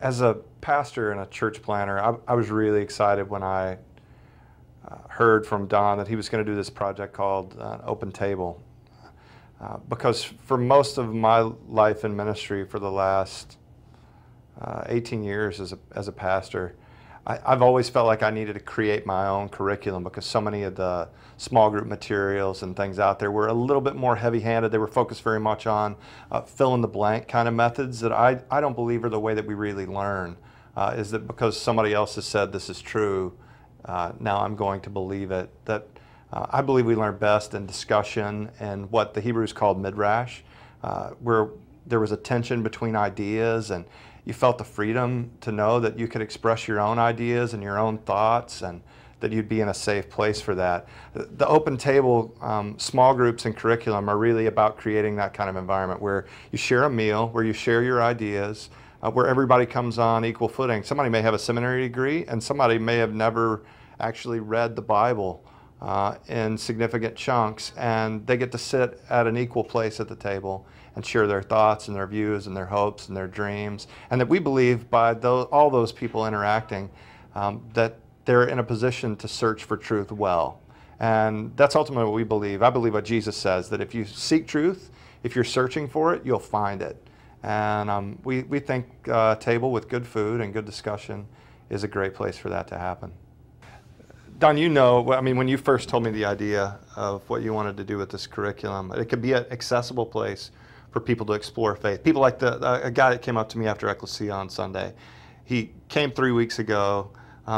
As a pastor and a church planner, I was really excited when I heard from Don that he was going to do this project called Open Table. Because for most of my life in ministry for the last 18 years as a pastor, I've always felt like I needed to create my own curriculum because so many of the small group materials and things out there were a little bit more heavy-handed. They were focused very much on fill-in-the-blank kind of methods that I don't believe are the way that we really learn. Is that because somebody else has said this is true, now I'm going to believe it. That I believe we learn best in discussion and what the Hebrews called midrash, where there was a tension between ideas and you felt the freedom to know that you could express your own ideas and your own thoughts and that you'd be in a safe place for that. The open table small groups and curriculum are really about creating that kind of environment where you share a meal, where you share your ideas, where everybody comes on equal footing. Somebody may have a seminary degree and somebody may have never actually read the Bible in significant chunks, and they get to sit at an equal place at the table and share their thoughts and their views and their hopes and their dreams, and that we believe by all those people interacting that they're in a position to search for truth well. And that's ultimately what we believe. I believe what Jesus says, that if you seek truth, if you're searching for it, you'll find it. And we think a table with good food and good discussion is a great place for that to happen. Don, you know, I mean, when you first told me the idea of what you wanted to do with this curriculum, it could be an accessible place for people to explore faith. People like a guy that came up to me after Ecclesia on Sunday. He came 3 weeks ago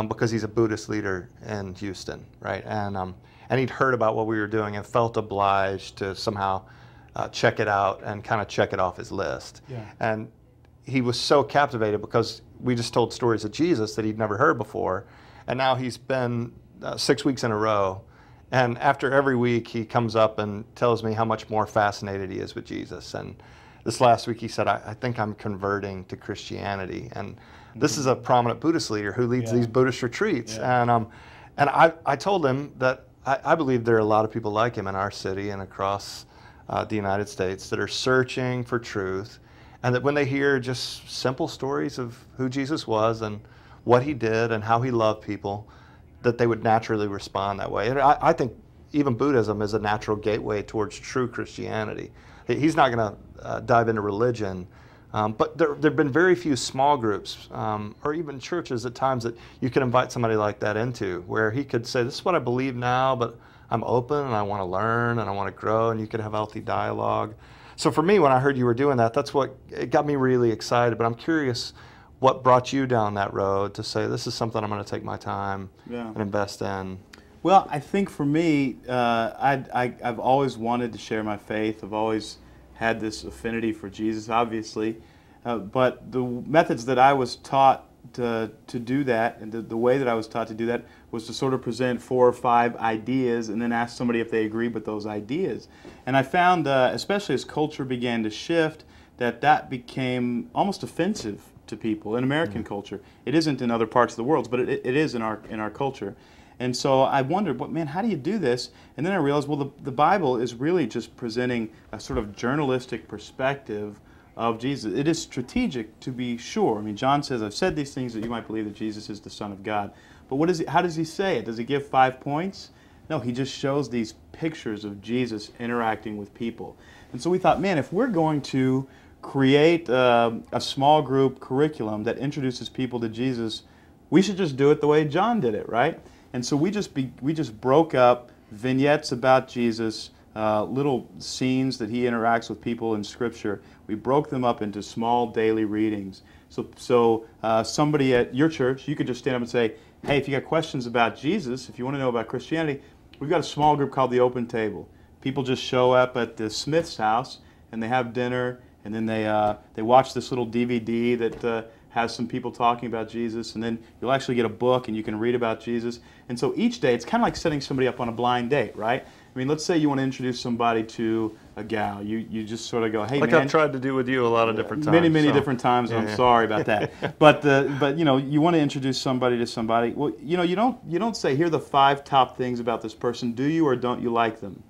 because he's a Buddhist leader in Houston, right? And he'd heard about what we were doing and felt obliged to somehow check it out and kind of check it off his list. Yeah. And he was so captivated because we just told stories of Jesus that he'd never heard before. And now he's been 6 weeks in a row. And after every week, he comes up and tells me how much more fascinated he is with Jesus. And this last week, he said, I think I'm converting to Christianity. And this is a prominent Buddhist leader who leads these Buddhist retreats. Yeah. And I told him that I believe there are a lot of people like him in our city and across the United States that are searching for truth. And that when they hear just simple stories of who Jesus was and what he did and how he loved people, that they would naturally respond that way. And I think even Buddhism is a natural gateway towards true Christianity. He's not going to dive into religion, but there have been very few small groups or even churches at times that you could invite somebody like that into, where he could say, this is what I believe now, but I'm open and I want to learn and I want to grow, and you could have healthy dialogue. So for me, when I heard you were doing that, that's what it got me really excited. But I'm curious, what brought you down that road to say, this is something I'm going to take my time and invest in? Well, I think for me, I've always wanted to share my faith. I've always had this affinity for Jesus, obviously. But the methods that I was taught to do that, and the way that I was taught to do that, was to sort of present 4 or 5 ideas and then ask somebody if they agreed with those ideas. And I found, especially as culture began to shift, that became almost offensive to people in American culture. It isn't in other parts of the world, but it is in our culture. And so I wondered, man, how do you do this? And then I realized, well, the Bible is really just presenting a sort of journalistic perspective of Jesus. It is strategic, to be sure. I mean, John says, I've said these things that you might believe that Jesus is the Son of God. But how does he say it? Does he give 5 points? No, he just shows these pictures of Jesus interacting with people. And so we thought, man, if we're going to create a small group curriculum that introduces people to Jesus, we should just do it the way John did it, right? And so we just broke up vignettes about Jesus, little scenes that he interacts with people in Scripture. We broke them up into small daily readings. So somebody at your church, you could just stand up and say, hey, if you got questions about Jesus, if you want to know about Christianity, we've got a small group called the Open Table. People just show up at the Smith's house and they have dinner, and then they watch this little DVD that has some people talking about Jesus, and then you'll actually get a book and you can read about Jesus. And so each day, it's kind of like setting somebody up on a blind date, right? I mean, let's say you want to introduce somebody to a gal. You just sort of go, hey, like man. I've tried to do with you a lot of different times. Many different times, and I'm sorry about that. But you know, you want to introduce somebody to somebody. Well, you know, you don't say, here are the 5 top things about this person. Do you or don't you like them?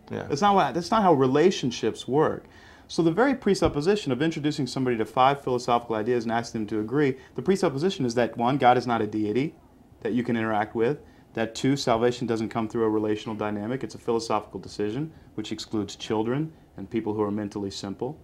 Yeah. That's not how relationships work. So the very presupposition of introducing somebody to 5 philosophical ideas and asking them to agree, the presupposition is that 1, God is not a deity that you can interact with, that 2, salvation doesn't come through a relational dynamic, it's a philosophical decision, which excludes children and people who are mentally simple.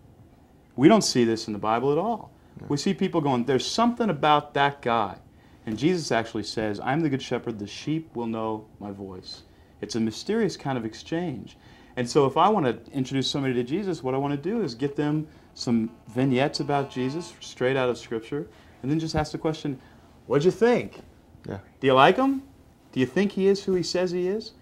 We don't see this in the Bible at all. No. We see people going, there's something about that guy. And Jesus actually says, I'm the good shepherd, the sheep will know my voice. It's a mysterious kind of exchange. And so if I want to introduce somebody to Jesus, what I want to do is get them some vignettes about Jesus straight out of Scripture, and then just ask the question, what'd you think? Yeah. Do you like him? Do you think he is who he says he is?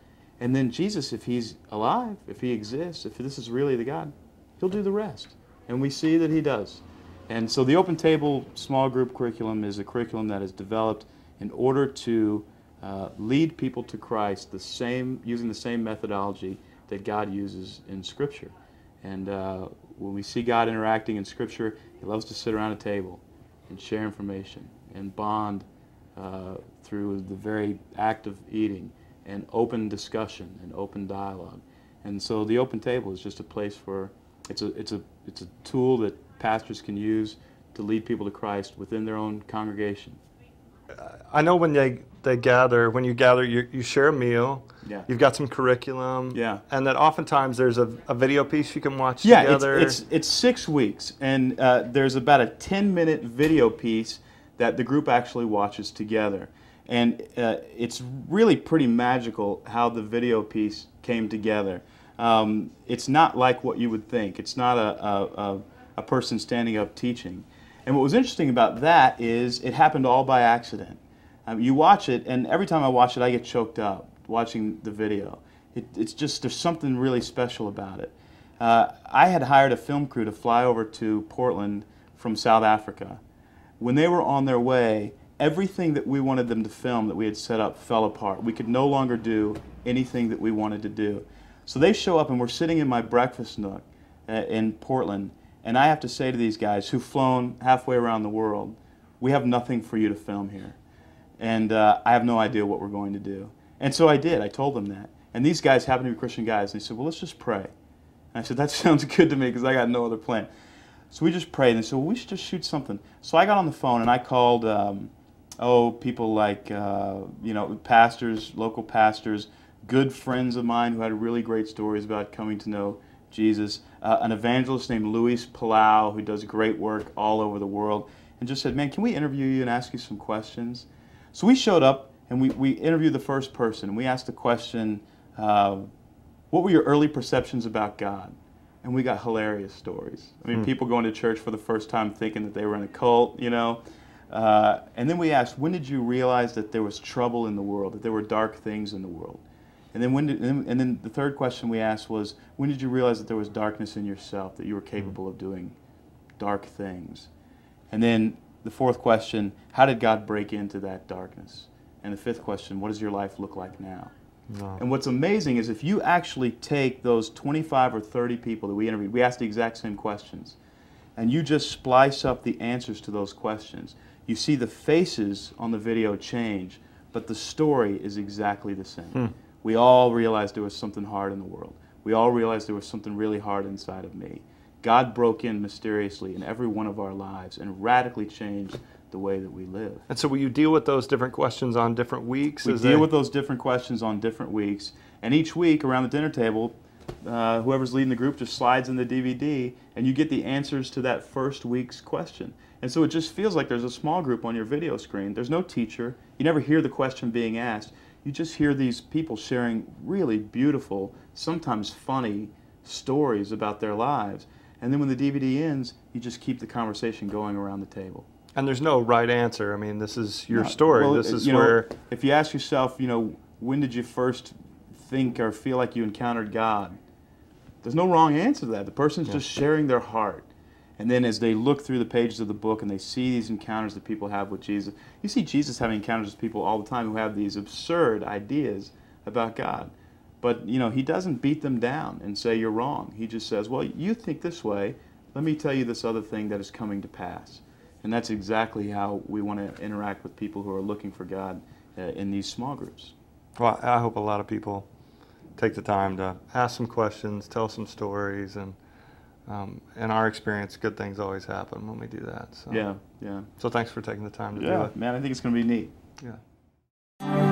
And then Jesus, if he's alive, if he exists, if this is really the God, he'll do the rest. And we see that he does. And so the Open Table small group curriculum is a curriculum that is developed in order to lead people to Christ using the same methodology that God uses in Scripture. And when we see God interacting in Scripture, he loves to sit around a table and share information and bond through the very act of eating and open discussion and open dialogue. And so the Open Table is just a place for, it's a tool that pastors can use to lead people to Christ within their own congregation. I know when they gather, when you gather, you share a meal. Yeah. You've got some curriculum. Yeah. And that oftentimes there's a video piece you can watch together. together. It's 6 weeks, and there's about a 10-minute video piece that the group actually watches together. And it's really pretty magical how the video piece came together. It's not like what you would think. It's not a person standing up teaching. And what was interesting about that is it happened all by accident. You watch it, and every time I watch it, I get choked up watching the video. It's just, there's something really special about it. I had hired a film crew to fly over to Portland from South Africa. When they were on their way, everything that we wanted them to film that we had set up fell apart. We could no longer do anything that we wanted to do. So they show up, and we're sitting in my breakfast nook in Portland, and I have to say to these guys who've flown halfway around the world, we have nothing for you to film here. And I have no idea what we're going to do. And so I did. I told them that. And these guys happen to be Christian guys, and they said, well, let's just pray. And I said, that sounds good to me because I got no other plan. So we just prayed, and they said, well, we should just shoot something. So I got on the phone, and I called people like, pastors, local pastors, good friends of mine who had really great stories about coming to know Jesus, an evangelist named Luis Palau who does great work all over the world, and just said, man, can we interview you and ask you some questions? So we showed up, and we interviewed the first person, and we asked the question, what were your early perceptions about God? And we got hilarious stories. I mean, people going to church for the first time thinking that they were in a cult, you know. And then we asked, when did you realize that there was trouble in the world, that there were dark things in the world? And then the third question we asked was, when did you realize that there was darkness in yourself, that you were capable of doing dark things? And then the fourth question, how did God break into that darkness? And the fifth question, what does your life look like now? Wow. And what's amazing is if you actually take those 25 or 30 people that we interviewed, we asked the exact same questions, and you just splice up the answers to those questions, you see the faces on the video change, but the story is exactly the same. We all realized there was something hard in the world. We all realized there was something really hard inside of me. God broke in mysteriously in every one of our lives and radically changed the way that we live. And so will you deal with those different questions on different weeks? We deal with those different questions on different weeks. And each week around the dinner table, whoever's leading the group just slides in the DVD, and you get the answers to that first week's question. And so it just feels like there's a small group on your video screen. There's no teacher. You never hear the question being asked. You just hear these people sharing really beautiful, sometimes funny stories about their lives. And then when the DVD ends, you just keep the conversation going around the table. And there's no right answer. I mean, this is your story. Well, this is where... if you ask yourself, when did you first think or feel like you encountered God? There's no wrong answer to that. The person's just sharing their heart. And then as they look through the pages of the book and they see these encounters that people have with Jesus, you see Jesus having encounters with people all the time who have these absurd ideas about God. But, he doesn't beat them down and say you're wrong. He just says, well, you think this way. Let me tell you this other thing that is coming to pass. And that's exactly how we want to interact with people who are looking for God in these small groups. Well, I hope a lot of people take the time to ask some questions, tell some stories, and in our experience, good things always happen when we do that. So. Yeah, yeah. So thanks for taking the time to do Yeah, it. man, I think it's going to be neat. Yeah.